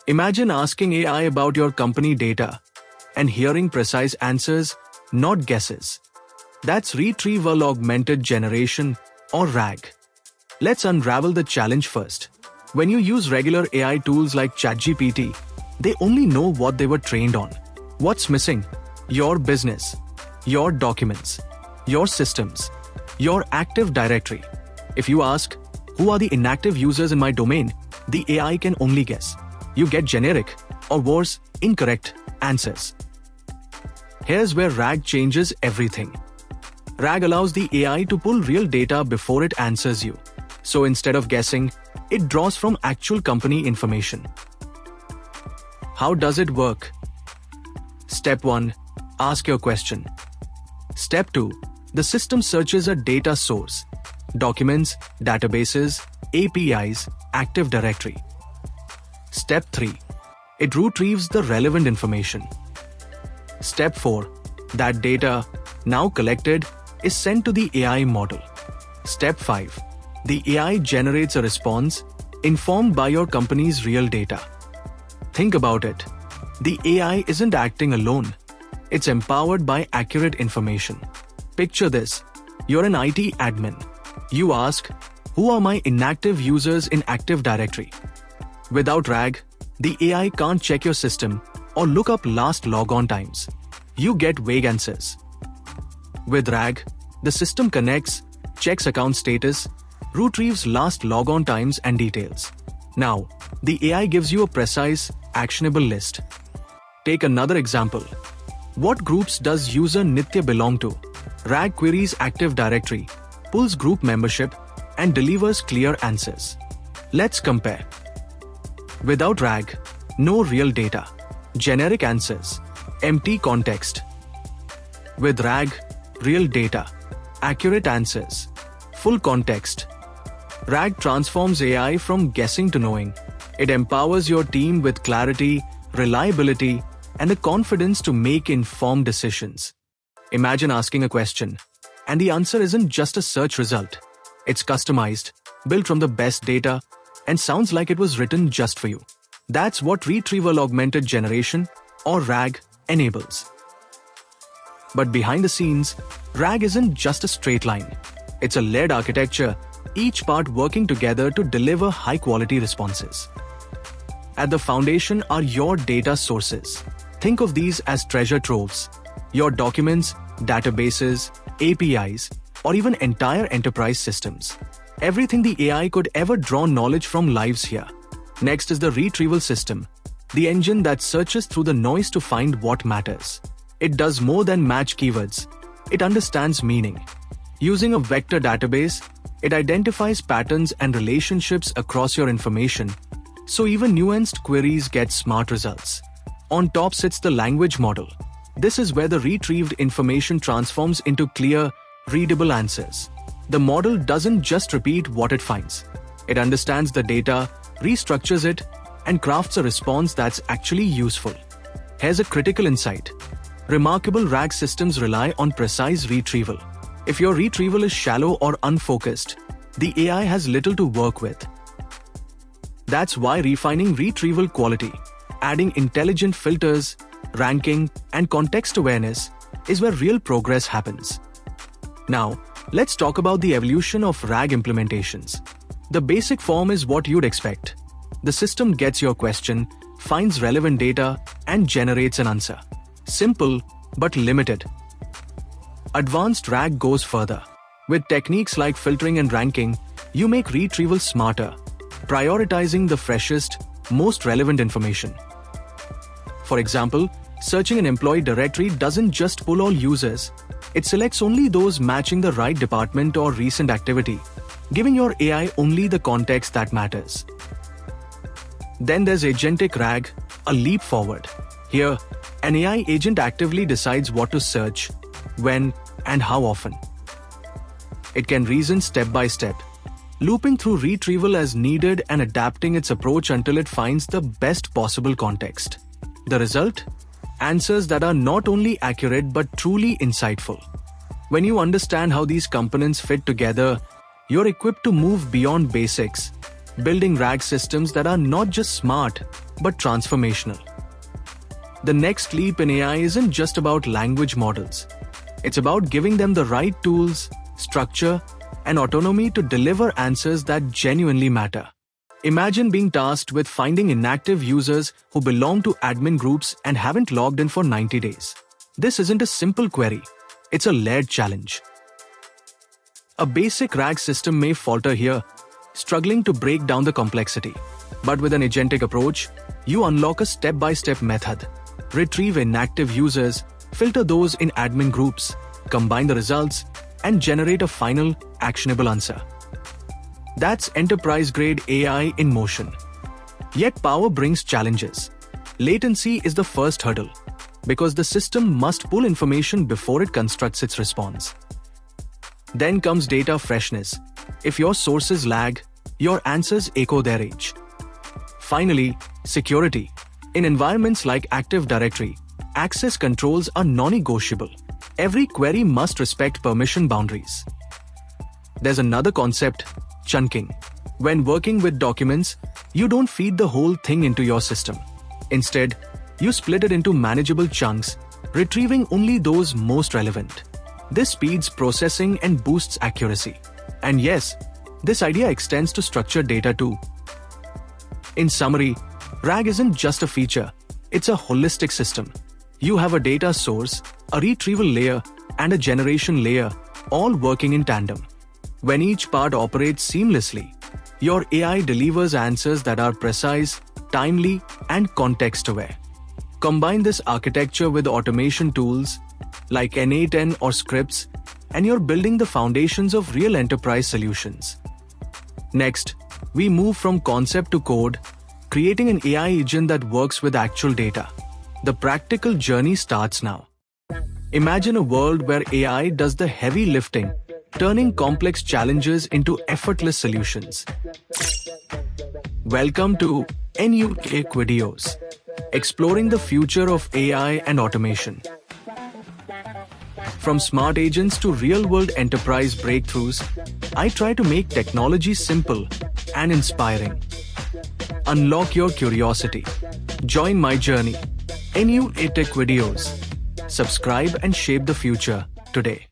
Imagine asking AI about your company data and hearing precise answers, not guesses. That's Retrieval-Augmented Generation, or RAG. Let's unravel the challenge first. When you use regular AI tools like ChatGPT, they only know what they were trained on. What's missing? Your business, your documents, your systems, your Active Directory. If you ask, who are the inactive users in my domain, the AI can only guess. You get generic, or worse, incorrect answers. Here's where RAG changes everything. RAG allows the AI to pull real data before it answers you. So instead of guessing, it draws from actual company information. How does it work? Step 1. Ask your question. Step 2. The system searches a data source, documents, databases, APIs, Active Directory. Step 3. It retrieves the relevant information. Step 4. That data, now collected, is sent to the AI model. Step 5. The AI generates a response informed by your company's real data. Think about it. The AI isn't acting alone. It's empowered by accurate information. Picture this. You're an IT admin. You ask, who are my inactive users in Active Directory? Without RAG, the AI can't check your system or look up last logon times. You get vague answers. With RAG, the system connects, checks account status, retrieves last logon times and details. Now, the AI gives you a precise, actionable list. Take another example. What groups does user Nitya belong to? RAG queries Active Directory, pulls group membership, and delivers clear answers. Let's compare. Without RAG, no real data, generic answers, empty context. With RAG, real data, accurate answers, full context. RAG transforms AI from guessing to knowing. It empowers your team with clarity, reliability, and the confidence to make informed decisions. Imagine asking a question, and the answer isn't just a search result. It's customized, built from the best data, and sounds like it was written just for you. That's what Retrieval-Augmented Generation, or RAG, enables. But behind the scenes, RAG isn't just a straight line. It's a layered architecture, each part working together to deliver high-quality responses. At the foundation are your data sources. Think of these as treasure troves. Your documents, databases, APIs, or even entire enterprise systems. Everything the AI could ever draw knowledge from lives here. Next is the retrieval system, the engine that searches through the noise to find what matters. It does more than match keywords. It understands meaning. Using a vector database, it identifies patterns and relationships across your information, so even nuanced queries get smart results. On top sits the language model. This is where the retrieved information transforms into clear, readable answers. The model doesn't just repeat what it finds. It understands the data, restructures it, and crafts a response that's actually useful. Here's a critical insight. Remarkable RAG systems rely on precise retrieval. If your retrieval is shallow or unfocused, the AI has little to work with. That's why refining retrieval quality, adding intelligent filters, ranking, and context awareness is where real progress happens. Now, let's talk about the evolution of RAG implementations. The basic form is what you'd expect. The system gets your question, finds relevant data, and generates an answer. Simple, but limited. Advanced RAG goes further. With techniques like filtering and ranking, you make retrieval smarter, prioritizing the freshest, most relevant information. For example, searching an employee directory doesn't just pull all users, it selects only those matching the right department or recent activity, giving your AI only the context that matters. Then there's Agentic RAG, a leap forward. Here, an AI agent actively decides what to search, when, and how often. It can reason step by step, looping through retrieval as needed and adapting its approach until it finds the best possible context. The result? Answers that are not only accurate but truly insightful. When you understand how these components fit together, you're equipped to move beyond basics, building RAG systems that are not just smart, but transformational. The next leap in AI isn't just about language models. It's about giving them the right tools, structure, and autonomy to deliver answers that genuinely matter. Imagine being tasked with finding inactive users who belong to admin groups and haven't logged in for 90 days. This isn't a simple query. It's a layered challenge. A basic RAG system may falter here, struggling to break down the complexity. But with an agentic approach, you unlock a step-by-step method. Retrieve inactive users, filter those in admin groups, combine the results, and generate a final, actionable answer. That's enterprise-grade AI in motion. Yet power brings challenges. Latency is the first hurdle, because the system must pull information before it constructs its response. Then comes data freshness. If your sources lag, your answers echo their age. Finally, security. In environments like Active Directory, access controls are non-negotiable. Every query must respect permission boundaries. There's another concept, chunking. When working with documents, you don't feed the whole thing into your system. Instead, you split it into manageable chunks, retrieving only those most relevant. This speeds processing and boosts accuracy. And yes, this idea extends to structured data too. In summary, RAG isn't just a feature, it's a holistic system. You have a data source, a retrieval layer, and a generation layer, all working in tandem. When each part operates seamlessly, your AI delivers answers that are precise, timely, and context-aware. Combine this architecture with automation tools like NUAA-TECH or scripts, and you're building the foundations of real enterprise solutions. Next, we move from concept to code, creating an AI agent that works with actual data. The practical journey starts now. Imagine a world where AI does the heavy lifting, turning complex challenges into effortless solutions. Welcome to NUAA-TECH videos, exploring the future of AI and automation. From smart agents to real-world enterprise breakthroughs, I try to make technology simple and inspiring. Unlock your curiosity. Join my journey. NUAA-TECH videos. Subscribe and shape the future today.